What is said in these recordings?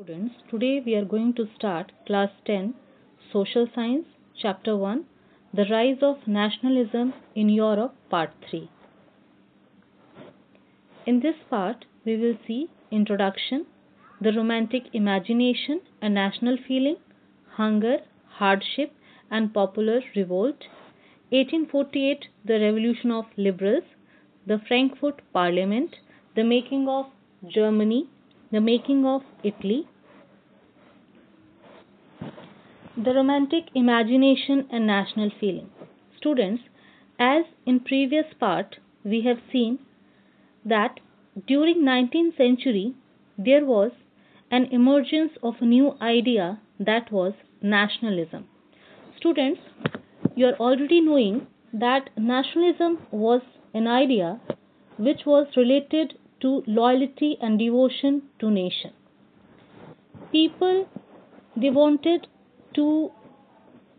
Students, today we are going to start class 10 Social Science chapter 1 The Rise of Nationalism in Europe part 3. In this part we will see introduction, the romantic imagination and national feeling, hunger, hardship and popular revolt, 1848 the revolution of liberals, the Frankfurt Parliament, the making of Germany, the making of Italy, the romantic imagination and national feeling. Students, as in previous part we have seen that during 19th century there was an emergence of a new idea, that was nationalism. Students, you are already knowing that nationalism was an idea which was related to loyalty and devotion to nation. People, they wanted to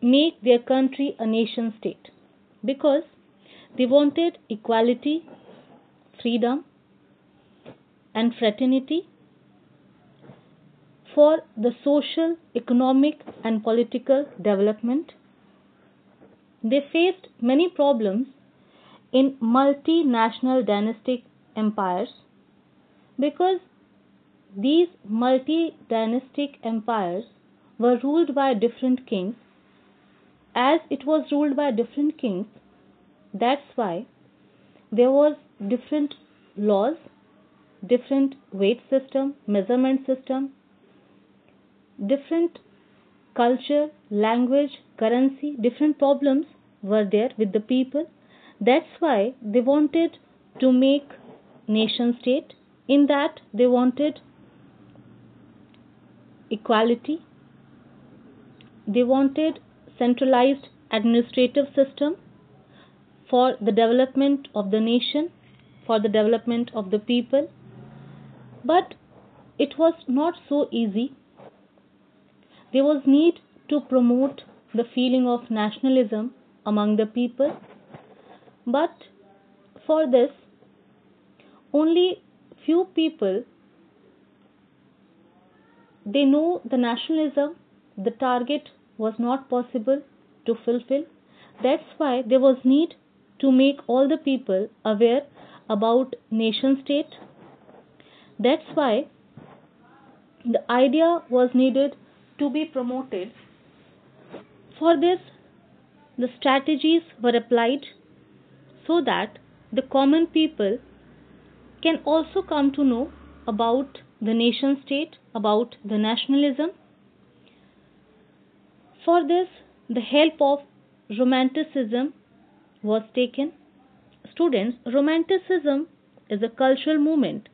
make their country a nation state because they wanted equality, freedom and fraternity for the social, economic and political development. They faced many problems in multinational dynastic empires because these multi-dynastic empires were ruled by different kings. As it was ruled by different kings, that's why there was different laws, different weight system, measurement system, different culture, language, currency, different problems were there with the people. That's why they wanted to make nation state. In that they wanted equality, they wanted centralized administrative system for the development of the nation, for the development of the people. But it was not so easy. There was need to promote the feeling of nationalism among the people. But for this, only few people, they know the nationalism, the target was not possible to fulfill. That's why there was need to make all the people aware about nation state. That's why the idea was needed to be promoted. For this, the strategies were applied so that the common people can also come to know about the nation state, about the nationalism. For this, the help of Romanticism was taken. Students, Romanticism is a cultural movement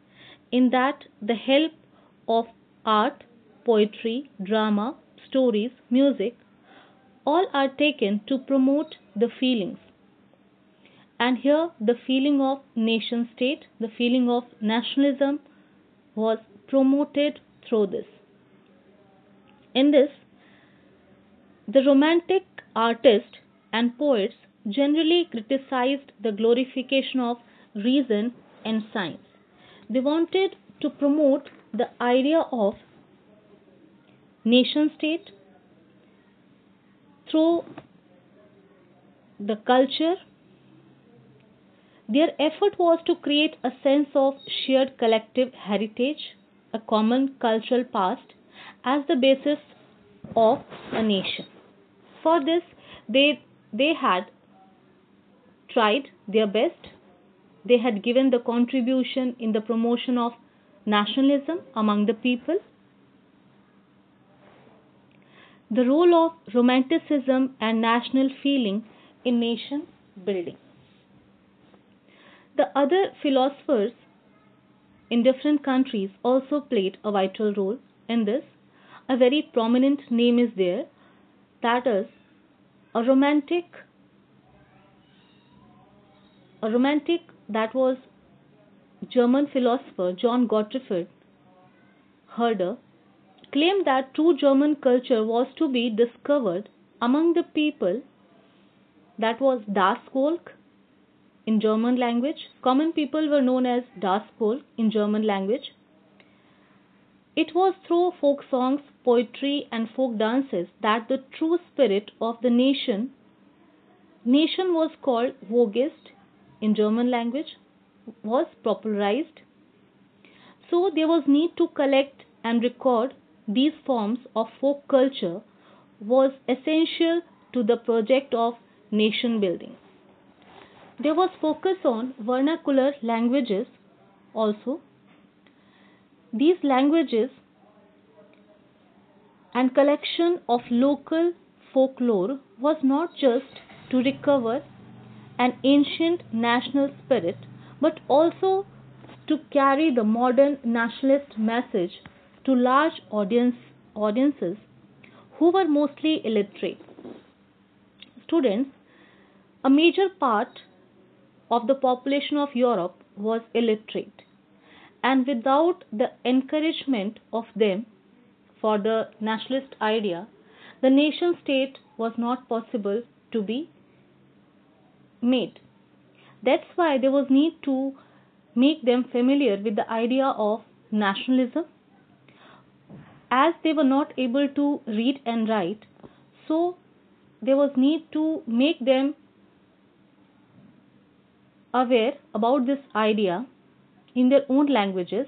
in that the help of art, poetry, drama, stories, music, all are taken to promote the feelings. And here the feeling of nation state, the feeling of nationalism was promoted through this. In this, the romantic artists and poets generally criticized the glorification of reason and science. They wanted to promote the idea of nation state through the culture. Their effort was to create a sense of shared collective heritage, a common cultural past as the basis of a nation. For this, they had tried their best. They had given the contribution in the promotion of nationalism among the people. The role of Romanticism and national feeling in nation building. The other philosophers in different countries also played a vital role in this. A very prominent name is there, that is a romantic that was German philosopher John Gottfried Herder claimed that true German culture was to be discovered among the people, that was Das Volk in German language. Common people were known as Das Volk in German language. It was through folk songs, poetry, and folk dances that the true spirit of the nation was called Vogist in German language, was popularized. So there was need to collect and record these forms of folk culture was essential to the project of nation building. There was focus on vernacular languages also. These languages and collection of local folklore was not just to recover an ancient national spirit but also to carry the modern nationalist message to large audiences who were mostly illiterate. Students, a major part of the population of Europe was illiterate, and without the encouragement of them for the nationalist idea, the nation state was not possible to be made. That's why there was need to make them familiar with the idea of nationalism, as they were not able to read and write. So there was need to make them aware about this idea in their own languages.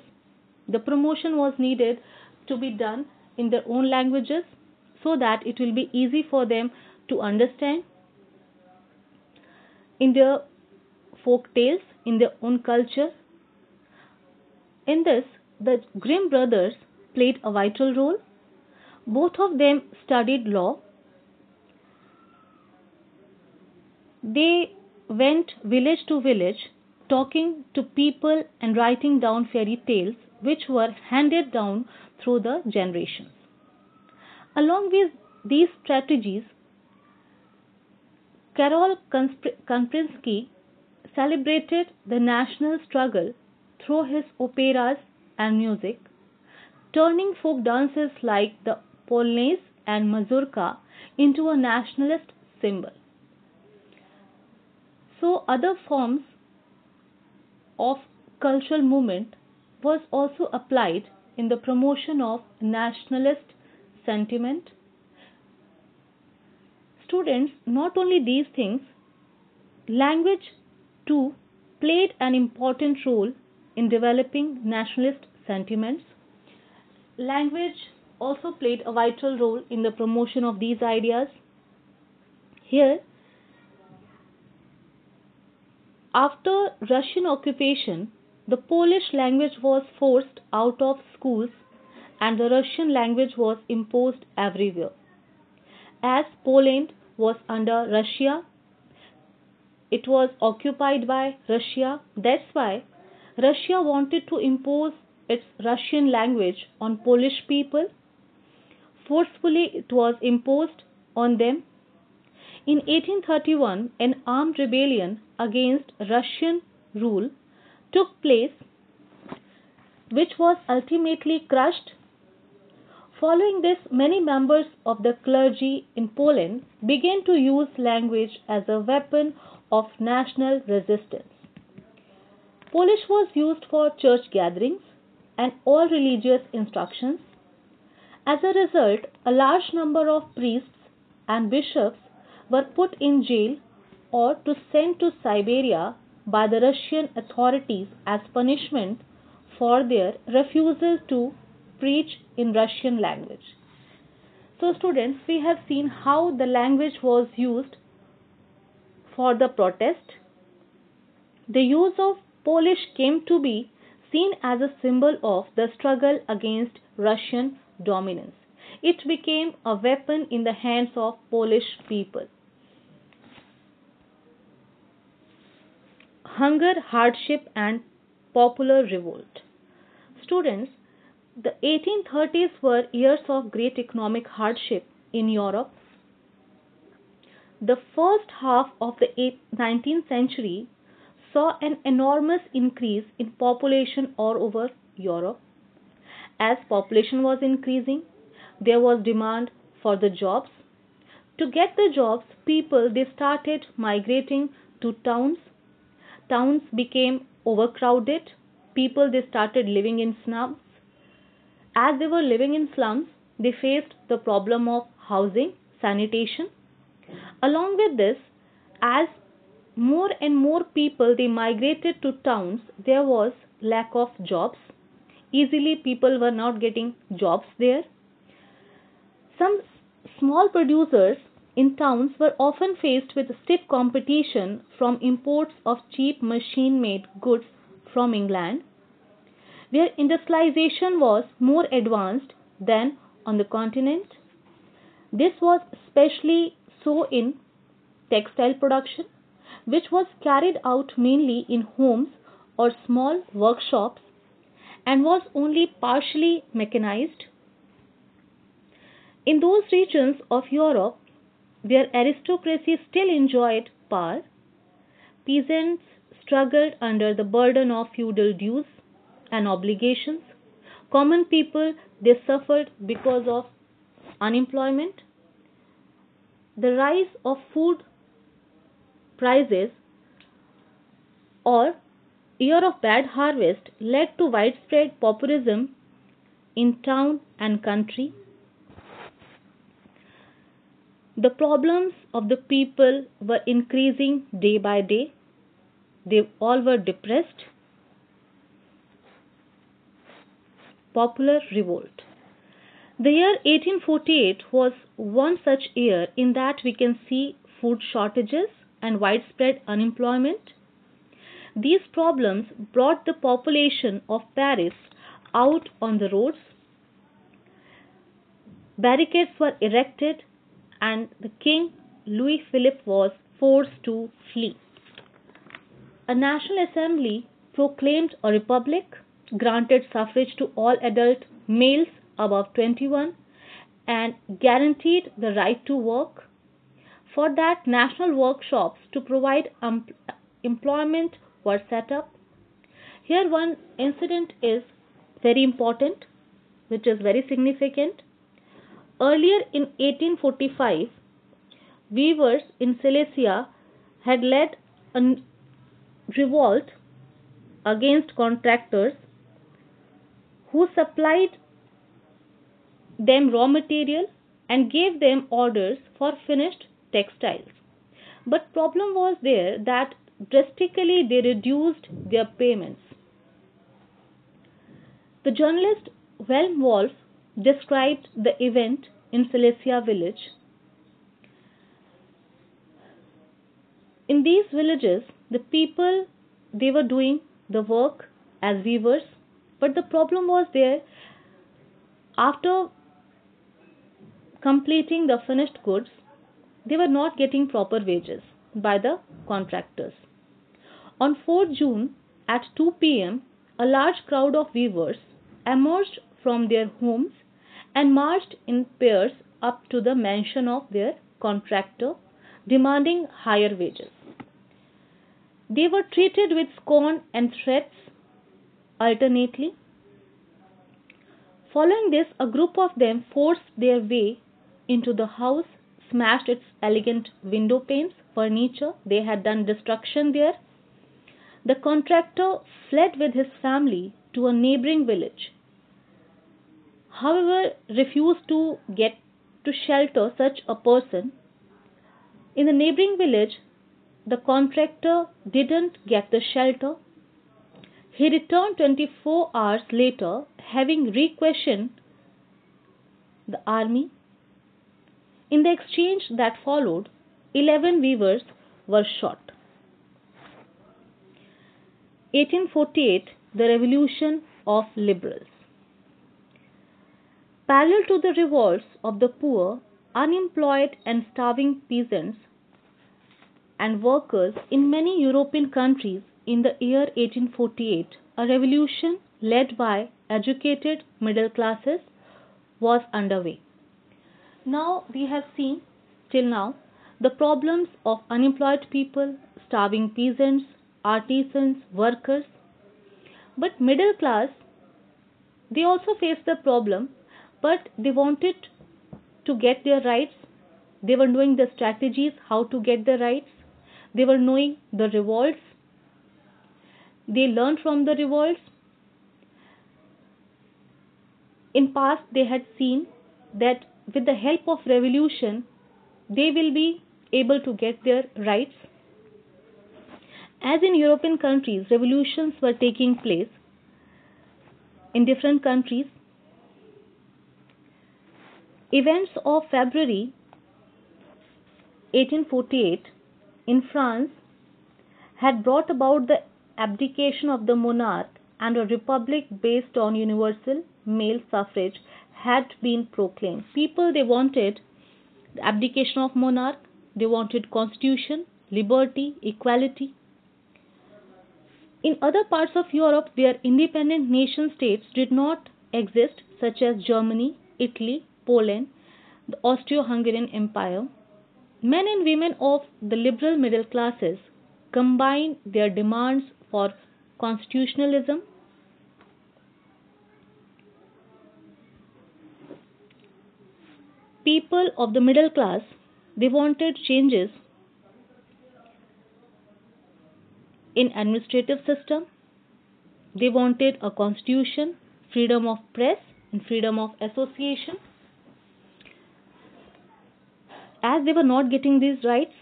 The promotion was needed to be done in their own languages so that it will be easy for them to understand in their folk tales, in their own culture. In this, the Grimm brothers played a vital role. Both of them studied law. They went village to village talking to people and writing down fairy tales which were handed down through the generations. Along with these strategies, Karol Kasprinsky celebrated the national struggle through his operas and music, turning folk dances like the Polonaise and Mazurka into a nationalist symbol. So other forms of cultural movement was also applied in the promotion of nationalist sentiment. Students, not only these things, language too played an important role in developing nationalist sentiments. Language also played a vital role in the promotion of these ideas. Here, after Russian occupation, the Polish language was forced out of schools and the Russian language was imposed everywhere. As Poland was under Russia, it was occupied by Russia. That's why Russia wanted to impose its Russian language on Polish people. Forcefully, it was imposed on them. In 1831, an armed rebellion against Russian rule took place, which was ultimately crushed. Following this, many members of the clergy in Poland began to use language as a weapon of national resistance. Polish was used for church gatherings and all religious instructions. As a result, a large number of priests and bishops were put in jail or to sent to Siberia by the Russian authorities as punishment for their refusal to preach in Russian language. So, students, we have seen how the language was used for the protest. The use of Polish came to be seen as a symbol of the struggle against Russian dominance. It became a weapon in the hands of Polish people. Hunger, hardship, and popular revolt. Students, the 1830s were years of great economic hardship in Europe. The first half of the 19th century saw an enormous increase in population all over Europe. As population was increasing, there was demand for the jobs. To get the jobs, people they started migrating to towns. Towns became overcrowded. People they started living in slums. As they were living in slums, they faced the problem of housing, sanitation. Along with this, as more and more people they migrated to towns, there was lack of jobs. Easily people were not getting jobs there. Some small producers in towns were often faced with stiff competition from imports of cheap machine made goods from England, where industrialization was more advanced than on the continent. This was especially so in textile production, which was carried out mainly in homes or small workshops and was only partially mechanized. In those regions of Europe where aristocracy still enjoyed power, peasants struggled under the burden of feudal dues and obligations. Common people they suffered because of unemployment, the rise of food prices, or year of bad harvest led to widespread pauperism in town and country. The problems of the people were increasing day by day. They all were depressed. Popular revolt. The year 1848 was one such year in that we can see food shortages and widespread unemployment. These problems brought the population of Paris out on the roads. Barricades were erected and the king Louis Philippe was forced to flee. A national assembly proclaimed a republic, granted suffrage to all adult males above 21, and guaranteed the right to work. For that, national workshops to provide employment were set up. Here, one incident is very important, which is very significant. Earlier in 1845, weavers in Silesia had led a revolt against contractors who supplied them raw material and gave them orders for finished textiles. But problem was there that drastically they reduced their payments. The journalist Wilhelm Wolff described the event in Silesia village. In these villages, the people they were doing the work as weavers, but the problem was there after completing the finished goods, they were not getting proper wages by the contractors. On 4th June at 2 p.m., a large crowd of weavers emerged from their homes and marched in pairs up to the mansion of their contractor, demanding higher wages. They were treated with scorn and threats alternately. Following this, a group of them forced their way into the house, smashed its elegant window panes, furniture. They had done destruction there. The contractor fled with his family to a neighboring village, however, refused to get to shelter such a person. In the neighboring village, the contractor didn't get the shelter. He returned 24 hours later, having requisitioned the army. In the exchange that followed, 11 weavers were shot. 1848, the Revolution of Liberals. Parallel to the revolts of the poor, unemployed, and starving peasants and workers in many European countries in the year 1848, a revolution led by educated middle classes was underway. Now we have seen till now the problems of unemployed people, starving peasants, artisans, workers. But middle class, they also faced the problem, but they wanted to get their rights. They were knowing the strategies how to get the rights. They were knowing the revolts. They learned from the revolts. In past they had seen that with the help of revolution they will be able to get their rights. As in European countries, revolutions were taking place in different countries. Events of February 1848 in France had brought about the abdication of the monarch, and a republic based on universal male suffrage had been proclaimed. People, they wanted the abdication of monarch, they wanted constitution, liberty, equality. In other parts of Europe where independent nation states did not exist, such as Germany, Italy, Poland, the Austro-Hungarian Empire, men and women of the liberal middle classes combined their demands for constitutionalism, people of the middle class, they wanted changes in administrative system, they wanted a constitution, freedom of press and freedom of association. As they were not getting these rights,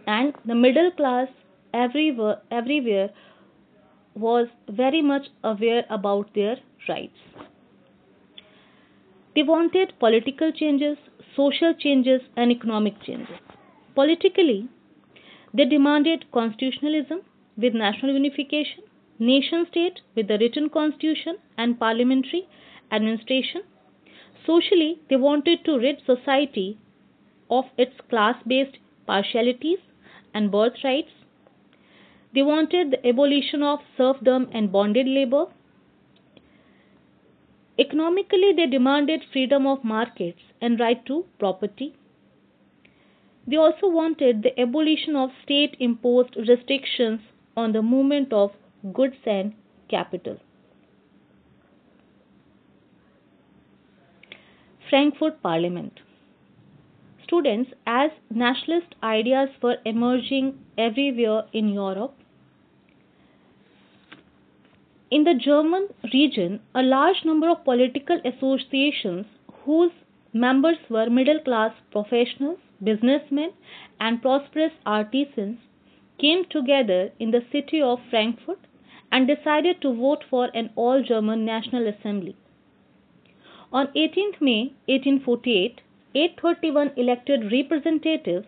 and the middle class everywhere was very much aware about their rights. They wanted political changes, social changes, and economic changes. Politically, they demanded constitutionalism with national unification, nation state with a written constitution and parliamentary administration. Socially, they wanted to rid society of its class based partialities and birthrights. They wanted the abolition of serfdom and bonded labor. Economically, they demanded freedom of markets and right to property. They also wanted the abolition of state imposed restrictions on the movement of goods and capital. Frankfurt Parliament. Students, as nationalist ideas were emerging everywhere in Europe, in the German region, a large number of political associations whose members were middle class professionals, businessmen, and prosperous artisans came together in the city of Frankfurt and decided to vote for an all German National Assembly. On 18th May 1848, 831 elected representatives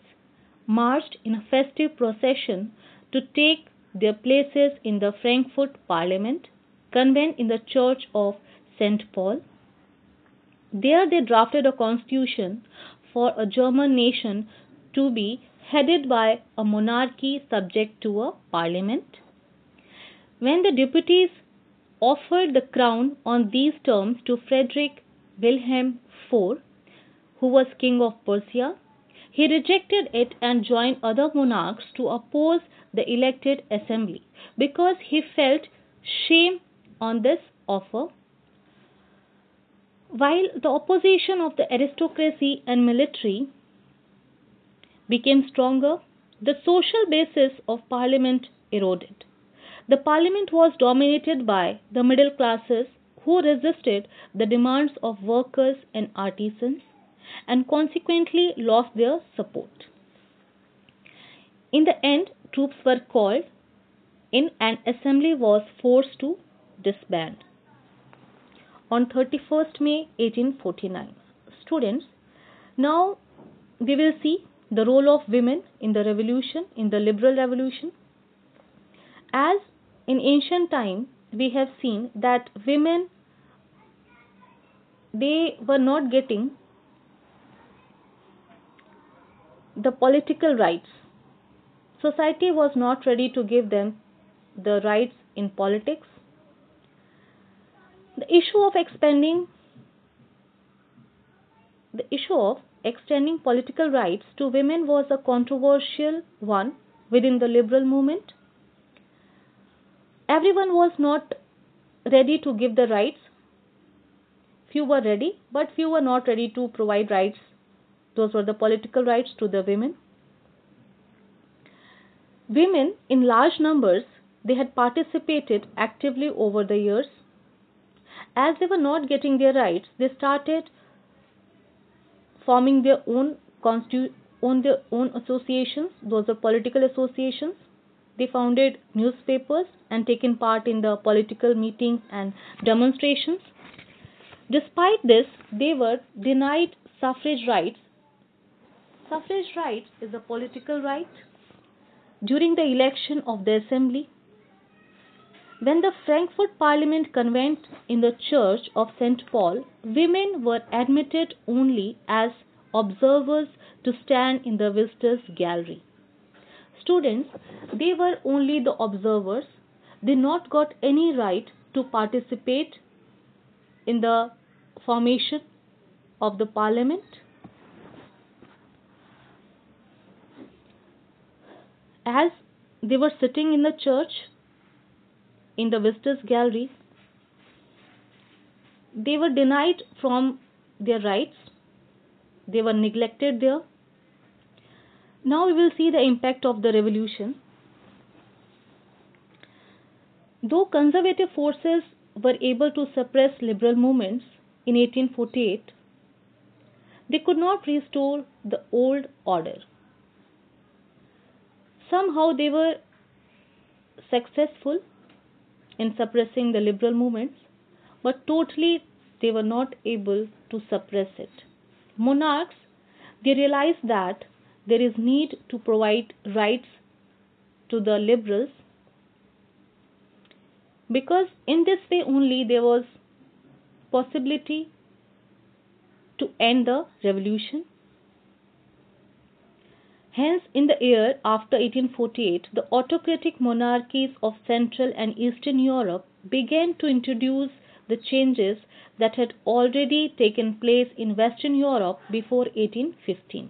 marched in a festive procession to take their places in the Frankfurt Parliament, convened in the Church of St. Paul. There they drafted a constitution for a German nation to be headed by a monarchy subject to a parliament. When the deputies offered the crown on these terms to Frederick Wilhelm IV, who was king of Prussia, he rejected it and joined other monarchs to oppose the elected assembly because he felt shame on this offer. While the opposition of the aristocracy and military became stronger, the social basis of parliament eroded. The parliament was dominated by the middle classes who resisted the demands of workers and artisans and consequently lost their support. In the end, troops were called in and assembly was forced to disband. On 31st May 1849. Students, now we will see the role of women in the revolution, in the liberal revolution. As in ancient time, we have seen that women, they were not getting the political rights. Society was not ready to give them the rights in politics. The issue of extending political rights to women was a controversial one within the liberal movement. Everyone was not ready to give the rights. Few were ready, but few were not ready to provide rights. Those were the political rights to the women. Women in large numbers, they had participated actively over the years, As they were not getting their rights, they started forming their own associations. Those are political associations. They founded newspapers and taken part in the political meetings and demonstrations. Despite this, they were denied suffrage rights. Suffrage right is a political right. During the election of the assembly, when the Frankfurt Parliament convened in the Church of St. Paul, women were admitted only as observers to stand in the visitors' gallery. Students, they were only the observers. They not got any right to participate in the formation of the parliament. As they were sitting in the church, in the visitors' gallery, they were denied from their rights. They were neglected there. Now we will see the impact of the revolution. Though conservative forces were able to suppress liberal movements in 1848, they could not restore the old order. Somehow they were successful in suppressing the liberal movements, but totally they were not able to suppress it. Monarchs, they realized that there is need to provide rights to the liberals, because in this way only there was possibility to end the revolution. Hence, in the year after 1848, the autocratic monarchies of Central and Eastern Europe began to introduce the changes that had already taken place in Western Europe before 1815.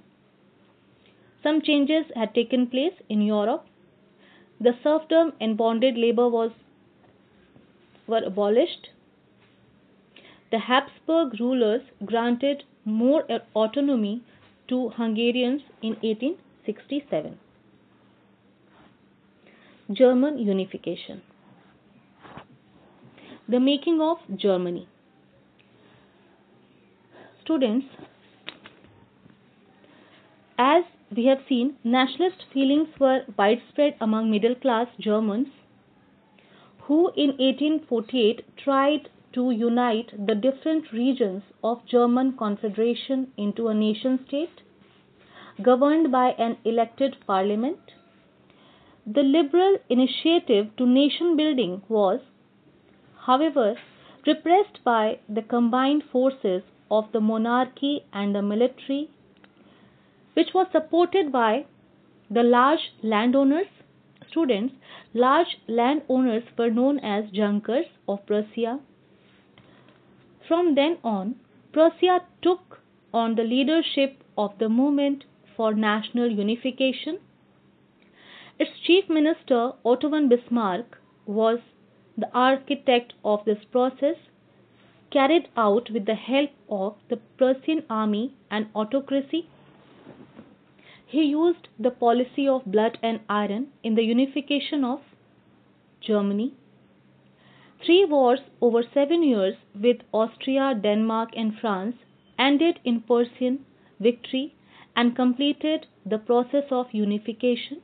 Some changes had taken place in Europe. The serfdom and bonded labor were abolished. The Habsburg rulers granted more autonomy to Hungarians in 1867. German unification. The making of Germany. Students, as we have seen, nationalist feelings were widespread among middle class Germans who in 1848 tried to unite the different regions of German Confederation into a nation state governed by an elected parliament. The liberal initiative to nation building was, however, repressed by the combined forces of the monarchy and the military, which was supported by the large landowners. Students, large landowners were known as Junkers of Prussia. From then on, Prussia took on the leadership of the movement for national unification. Its chief minister, Otto von Bismarck, was the architect of this process, carried out with the help of the Prussian army and autocracy. He used the policy of blood and iron in the unification of Germany. 3 wars over 7 years with Austria, Denmark, and France ended in Prussian victory and completed the process of unification.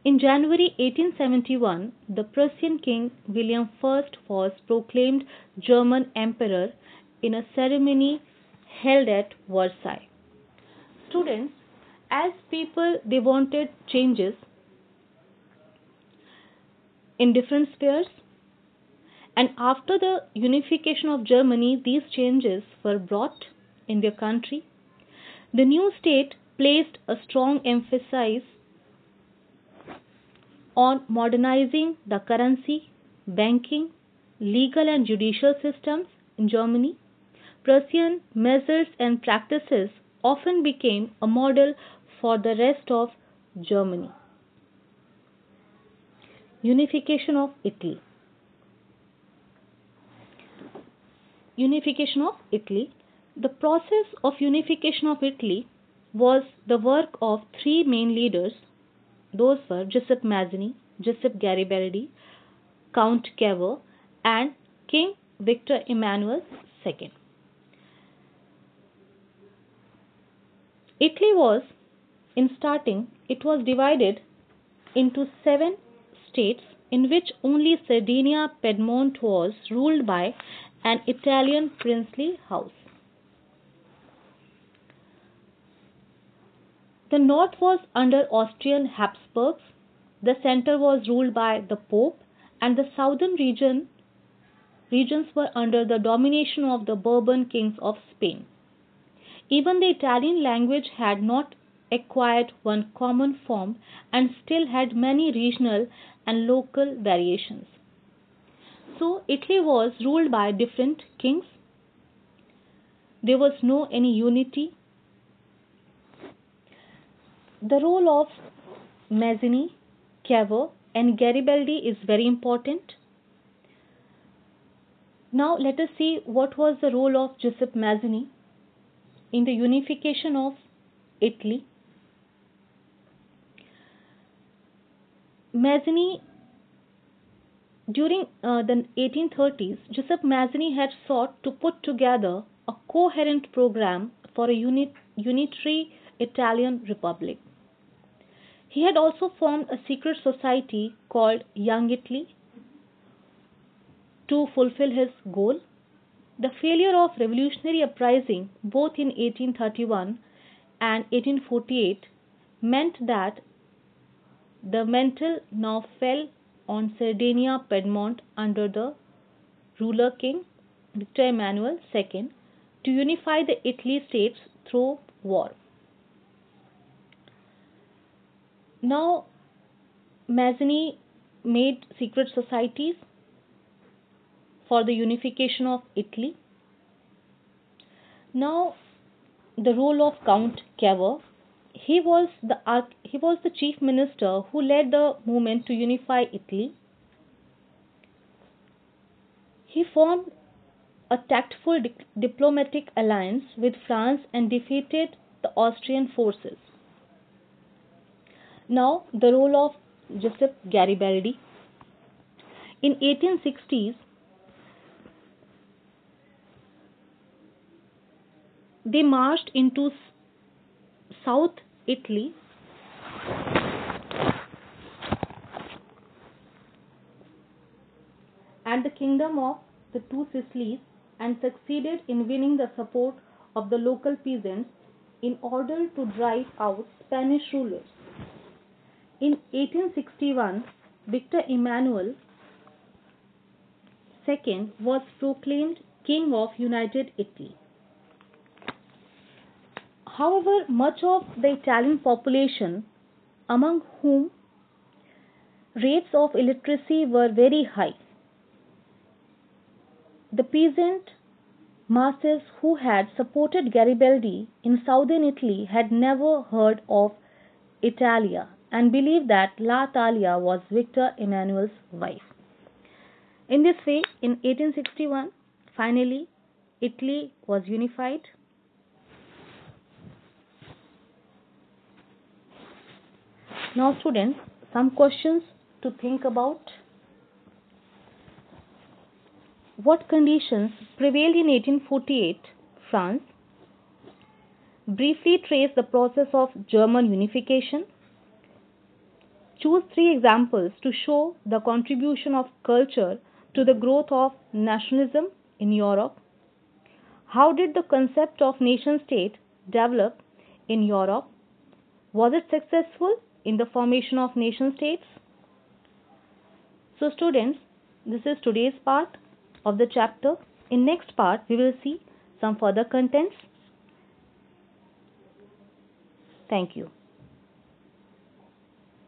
In January 1871, the Prussian King William I was proclaimed German Emperor in a ceremony held at Versailles. Students, as people they wanted changes in different spheres, and after the unification of Germany, these changes were brought in their country. The new state placed a strong emphasis on modernizing the currency, banking, legal and judicial systems in Germany. Prussian measures and practices often became a model for the rest of Germany. Unification of Italy. Unification of Italy. The process of unification of Italy was the work of 3 main leaders. Those were Giuseppe Mazzini, Giuseppe Garibaldi, Count Cavour, and King Victor Emmanuel II. Italy was, in starting, it was divided into 7 states, in which only Sardinia Piedmont was ruled by an Italian princely house. The north was under Austrian Habsburgs, the center was ruled by the Pope, and the southern regions were under the domination of the Bourbon kings of Spain. Even the Italian language had not acquired one common form and still had many regional and local variations. So Italy was ruled by different kings. There was no any unity. The role of Mazzini, Cavour and Garibaldi is very important. Now let us see what was the role of Giuseppe Mazzini in the unification of Italy. Mazzini, during the 1830s, Giuseppe Mazzini had sought to put together a coherent program for a unitary Italian republic. He had also formed a secret society called Young Italy to fulfill his goal. The failure of revolutionary uprising both in 1831 and 1848 meant that the mantle now fell on Sardinia Piedmont under the ruler king Victor Emmanuel II to unify the Italy states through war. Now Mazzini made secret societies for the unification of Italy. Now the role of Count Cavour. He was the chief minister who led the movement to unify Italy. He formed a tactful diplomatic alliance with France and defeated the Austrian forces. Now the role of Giuseppe Garibaldi. In 1860s, they marched into South Italy and the kingdom of the Two Sicilies and succeeded in winning the support of the local peasants in order to drive out Spanish rulers. In 1861, Victor Emmanuel II was proclaimed King of United Italy. However, much of the Italian population, among whom rates of illiteracy were very high, the peasant masses who had supported Garibaldi in southern Italy had never heard of Italia and believed that La Talia was Victor Emmanuel's wife. In this way, in 1861, finally, Italy was unified. Now, students, some questions to think about. What conditions prevailed in 1848 France? Briefly trace the process of German unification. Choose 3 examples to show the contribution of culture to the growth of nationalism in Europe. How did the concept of nation state develop in Europe? Was it successful in the formation of nation states? So students, this is today's part of the chapter. In next part, we will see some further contents. Thank you.